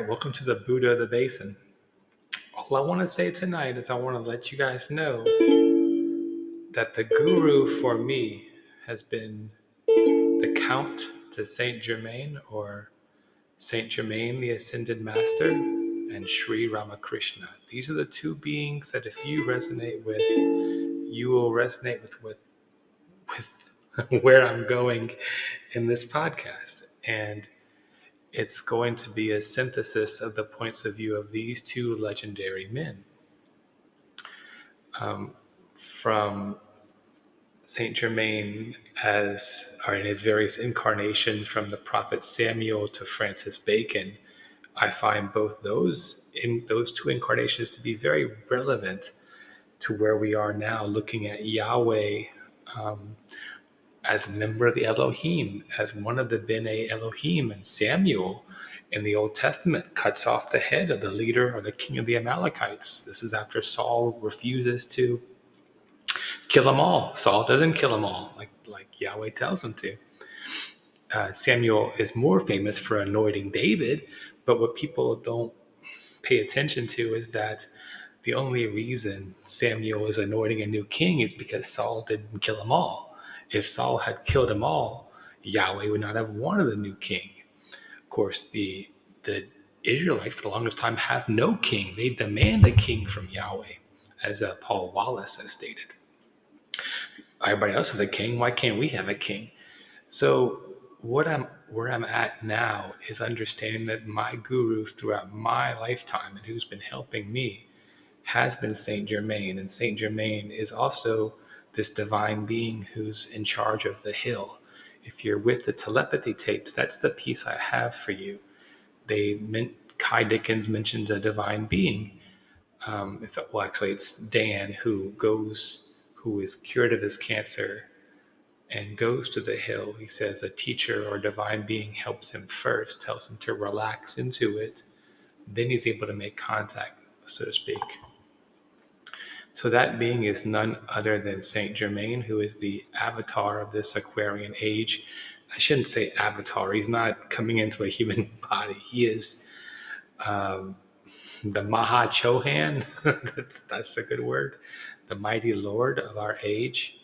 right, welcome to the Buddha of the Basin. All I want to say tonight is I want to let you guys know that the guru for me has been the Count to Saint Germain, or Saint Germain, the Ascended Master, and Sri Ramakrishna. These are the two beings that if you resonate with, you will resonate with where I'm going in this podcast. And it's going to be a synthesis of the points of view of these two legendary men. From Saint Germain in his various incarnations, from the prophet Samuel to Francis Bacon, I find both those two incarnations to be very relevant to where we are now, looking at Yahweh as a member of the Elohim, as one of the B'nai Elohim. And Samuel in the Old Testament cuts off the head of the leader or the king of the Amalekites. This is after Saul refuses to kill them all. Saul doesn't kill them all, like Yahweh tells him to. Samuel is more famous for anointing David, but what people don't pay attention to is that the only reason Samuel is anointing a new king is because Saul didn't kill them all. If Saul had killed them all, Yahweh would not have wanted a new king. Of course, the Israelites for the longest time have no king. They demand a king from Yahweh, as Paul Wallace has stated. Everybody else is a king. Why can't we have a king? So where I'm at now is understanding that my guru throughout my lifetime, and who's been helping me, has been Saint Germain. And Saint Germain is also this divine being who's in charge of the hill. If you're with the telepathy tapes, that's the piece I have for you. Kai Dickens mentions a divine being. It's Dan who is cured of his cancer and goes to the hill. He says a teacher or divine being helps him first, tells him to relax into it. Then he's able to make contact, so to speak. So that being is none other than Saint Germain, who is the avatar of this Aquarian age. I shouldn't say avatar. He's not coming into a human body. He is the Maha Chohan. that's a good word. The mighty Lord of our age.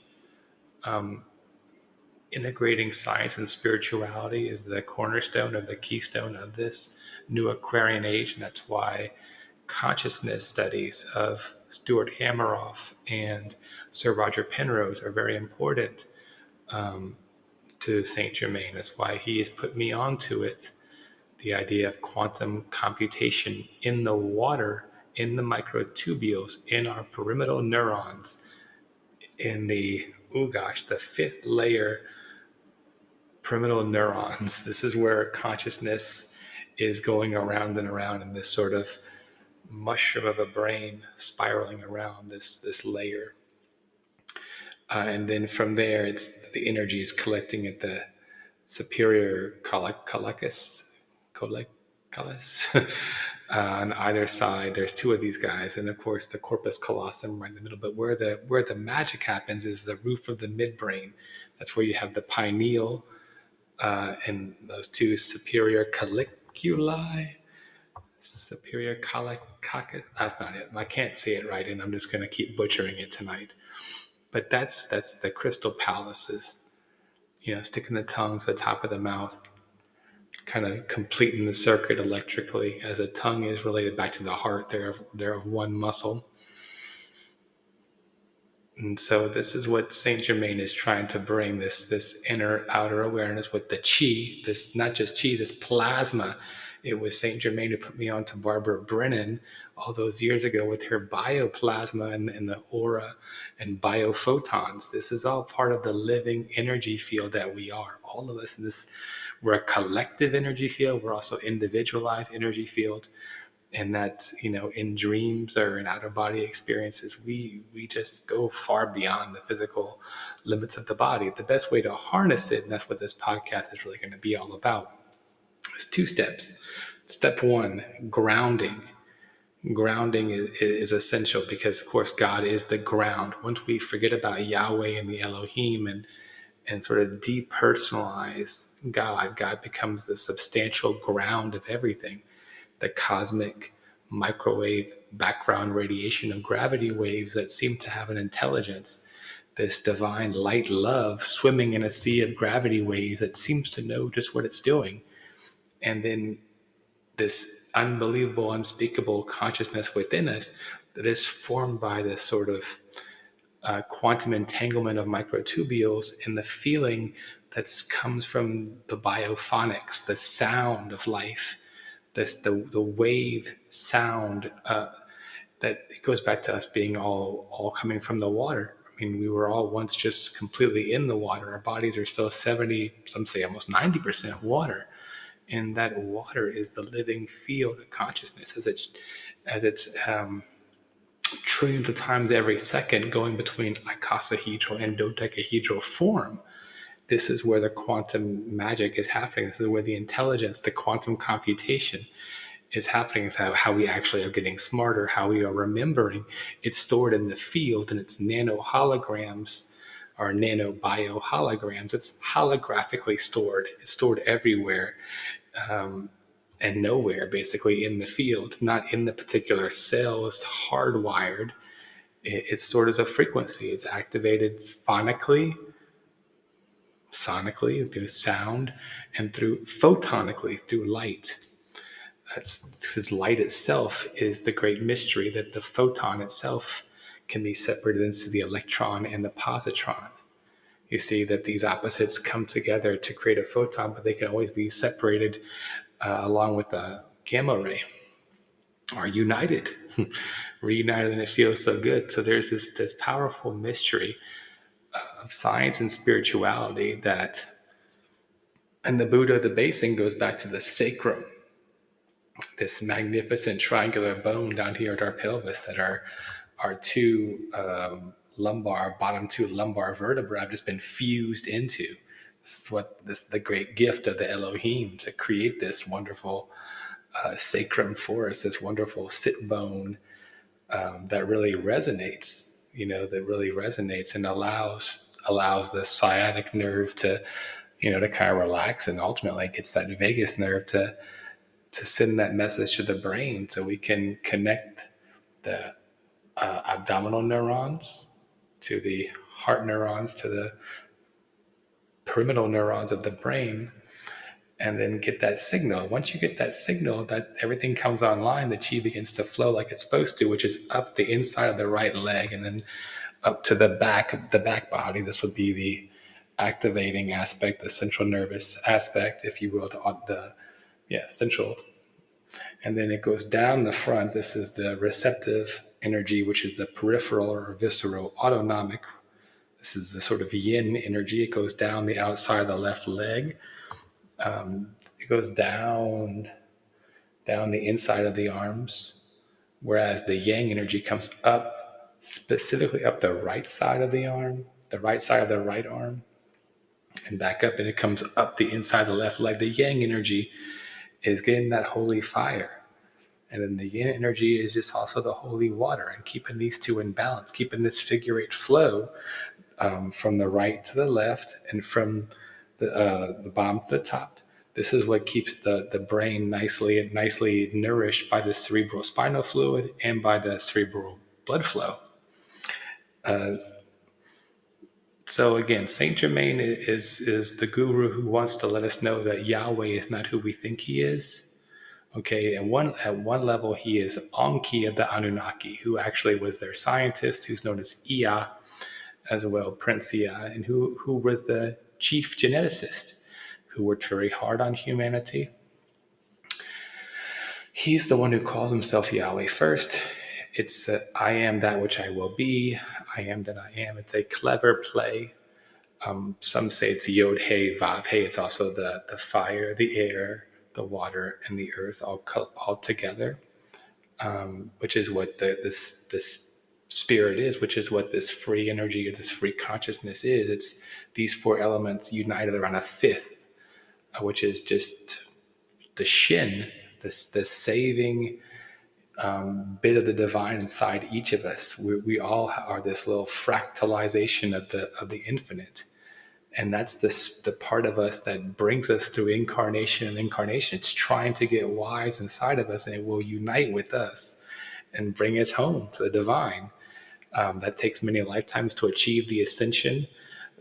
Integrating science and spirituality is the cornerstone of the keystone of this new Aquarian age, and that's why consciousness studies of Stuart Hameroff and Sir Roger Penrose are very important to Saint Germain. That's why he has put me onto it. The idea of quantum computation in the water, in the microtubules, in our pyramidal neurons, in the fifth layer pyramidal neurons. This is where consciousness is going around and around in this sort of mushroom of a brain spiraling around this layer. And then from there, it's the energy is collecting at the superior colliculi. On either side, there's two of these guys, and of course the corpus callosum right in the middle. But where the magic happens is the roof of the midbrain. That's where you have the pineal and those two superior colliculi. That's not it. I can't say it right, and I'm just going to keep butchering it tonight. But that's the crystal palaces. Sticking the tongue to the top of the mouth, kind of completing the circuit electrically, as a tongue is related back to the heart. They're of one muscle. And so this is what Saint Germain is trying to bring, this inner outer awareness with the chi, this not just chi, this plasma. It was Saint Germain who put me on to Barbara Brennan all those years ago with her bioplasma and the aura and biophotons. This is all part of the living energy field that we are. All of us we're a collective energy field. We're also individualized energy fields. And that, in dreams or in out-of-body experiences, we just go far beyond the physical limits of the body. The best way to harness it, and that's what this podcast is really going to be all about, is 2 steps. Step 1, grounding. Grounding is essential because, of course, God is the ground. Once we forget about Yahweh and the Elohim and sort of depersonalize God becomes the substantial ground of everything. the cosmic microwave background radiation of gravity waves that seem to have an intelligence, this divine light love swimming in a sea of gravity waves that seems to know just what it's doing. And then this unbelievable, unspeakable consciousness within us that is formed by this sort of quantum entanglement of microtubules, and the feeling that comes from the biophonics, the sound of life, the wave sound, that it goes back to us being all coming from the water. I mean, we were all once just completely in the water. Our bodies are still 70, some say almost 90% water. And that water is the living field of consciousness as it's trillions of times every second going between icosahedral and dodecahedral form. This is where the quantum magic is happening. This is where the intelligence, the quantum computation is happening. Is how we actually are getting smarter, how we are remembering. It's stored in the field, and it's nano holograms or nano bio holograms. It's holographically stored. It's stored everywhere. And nowhere, basically, in the field, not in the particular cell. It's hardwired. It's stored as a frequency. It's activated phonically, sonically, through sound, and through photonically, through light. Because light itself is the great mystery, that the photon itself can be separated into the electron and the positron. You see that these opposites come together to create a photon, but they can always be separated along with a gamma ray, are united, reunited, and it feels so good. So there's this powerful mystery of science and spirituality that, and the Buddha debasing goes back to the sacrum, this magnificent triangular bone down here at our pelvis that our two bottom two lumbar vertebrae have just been fused into. This is the great gift of the Elohim, to create this wonderful sacrum for us, this wonderful sit bone that really resonates, and allows the sciatic nerve to, to kind of relax, and ultimately gets that vagus nerve to send that message to the brain, so we can connect the abdominal neurons to the heart neurons to the pyramidal neurons of the brain, and then get that signal. Once you get that signal, that everything comes online, the chi begins to flow like it's supposed to, which is up the inside of the right leg and then up to the back body. This would be the activating aspect, the central nervous aspect, if you will, the central. And then it goes down the front. This is the receptive energy, which is the peripheral or visceral autonomic. This is the sort of yin energy. It goes down the outside of the left leg. It goes down the inside of the arms, whereas the yang energy comes up, specifically up the right side of the arm, the right side of the right arm, and back up, and it comes up the inside of the left leg. The yang energy is getting that holy fire. And then the yin energy is just also the holy water, and keeping these two in balance, keeping this figure eight flow from the right to the left and from the bottom to the top. This is what keeps the brain nicely nourished by the cerebral spinal fluid and by the cerebral blood flow. So again, Saint Germain is the guru who wants to let us know that Yahweh is not who we think he is. Okay, at one level, he is Enki of the Anunnaki, who actually was their scientist, who's known as Ea as well, Prince Ea, and who was the chief geneticist, who worked very hard on humanity. He's the one who calls himself Yahweh first. It's I am that which I will be. I am that I am. It's a clever play. Some say it's Yod He Vav He. It's also the fire, the air, the water, and the earth all together, which is what this spirit is, which is what this free energy or this free consciousness is. It's these four elements united around a fifth, which is just the shin, this saving bit of the divine inside each of us. We all are this little fractalization of the infinite. And that's the part of us that brings us through incarnation and incarnation. It's trying to get wise inside of us, and it will unite with us and bring us home to the divine. That takes many lifetimes to achieve the ascension.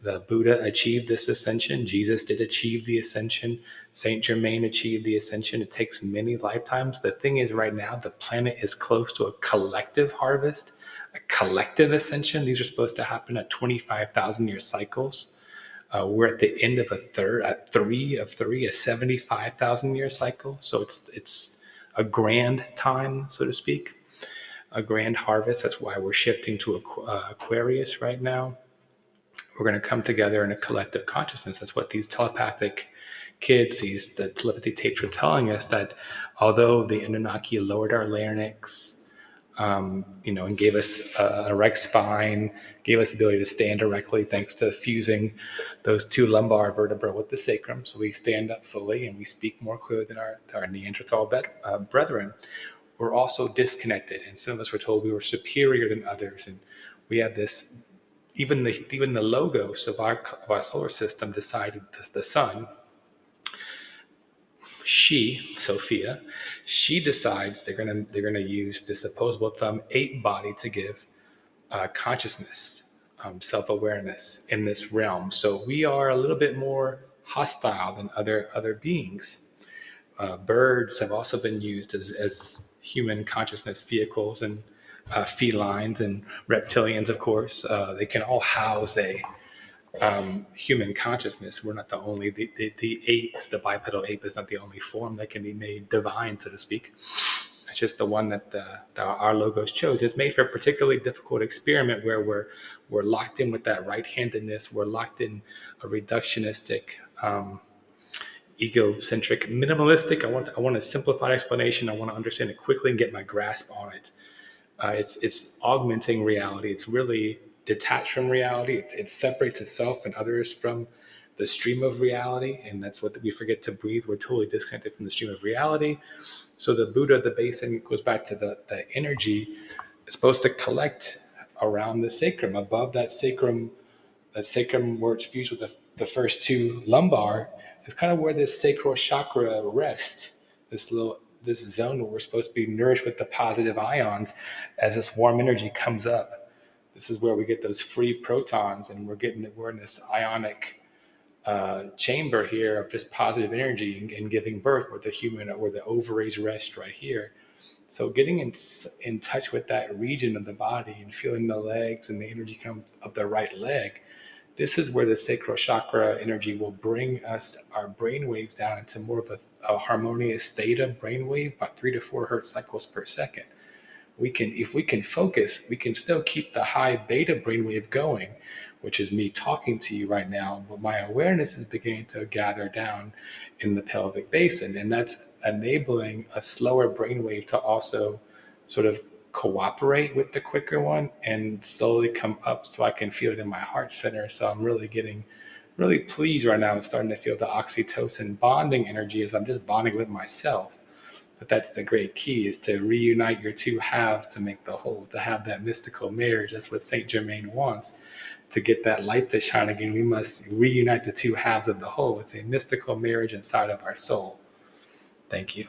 The Buddha achieved this ascension. Jesus did achieve the ascension. Saint Germain achieved the ascension. It takes many lifetimes. The thing is, right now, the planet is close to a collective harvest, a collective ascension. These are supposed to happen at 25,000 year cycles. We're at the end of a third, at three of three, a 75,000 year cycle. So it's a grand time, so to speak, a grand harvest. That's why we're shifting to Aquarius right now. We're going to come together in a collective consciousness. That's what these telepathic kids, the telepathy tapes were telling us, that although the Anunnaki lowered our larynx, and gave us an erect spine, gave us the ability to stand directly thanks to fusing those two lumbar vertebrae with the sacrum. So we stand up fully and we speak more clearly than our Neanderthal brethren. We're also disconnected. And some of us were told we were superior than others. And we have this, even the logos of our solar system decided the sun, Sophia, she decides they're gonna use this opposable thumb 8 body to give consciousness, self-awareness in this realm. So we are a little bit more hostile than other beings. Birds have also been used as human consciousness vehicles, and felines and reptilians, of course. They can all house a human consciousness. We're not the only, the ape, the bipedal ape is not the only form that can be made divine, so to speak. It's just the one that our logos chose. It's made for a particularly difficult experiment where we're locked in with that right-handedness. We're locked in a reductionistic, egocentric, minimalistic. I want a simplified explanation. I want to understand it quickly and get my grasp on it. It's augmenting reality. It's really detached from reality. It separates itself and others from the stream of reality, and that's what we forget to breathe. We're totally disconnected from the stream of reality. So the Buddha, the basin, goes back to the energy. It's supposed to collect around the sacrum, above that sacrum where it's fused with the first two lumbar. Is kind of where this sacral chakra rests. This zone where we're supposed to be nourished with the positive ions as this warm energy comes up. This is where we get those free protons, and we're in this ionic chamber here of just positive energy and giving birth, where the ovaries rest right here. So getting in touch with that region of the body and feeling the legs and the energy come up the right leg. This is where the sacral chakra energy will bring our brain waves down into more of a harmonious theta brainwave, about 3 to 4 hertz cycles per second. If we can focus, we can still keep the high beta brainwave going, which is me talking to you right now, but my awareness is beginning to gather down in the pelvic basin, and that's enabling a slower brainwave to also sort of cooperate with the quicker one and slowly come up, so I can feel it in my heart center. So I'm really getting really pleased right now and starting to feel the oxytocin bonding energy as I'm just bonding with myself. But that's the great key, is to reunite your two halves to make the whole, to have that mystical marriage. That's what Saint Germain wants. To get that light to shine again, we must reunite the two halves of the whole. It's a mystical marriage inside of our soul. Thank you.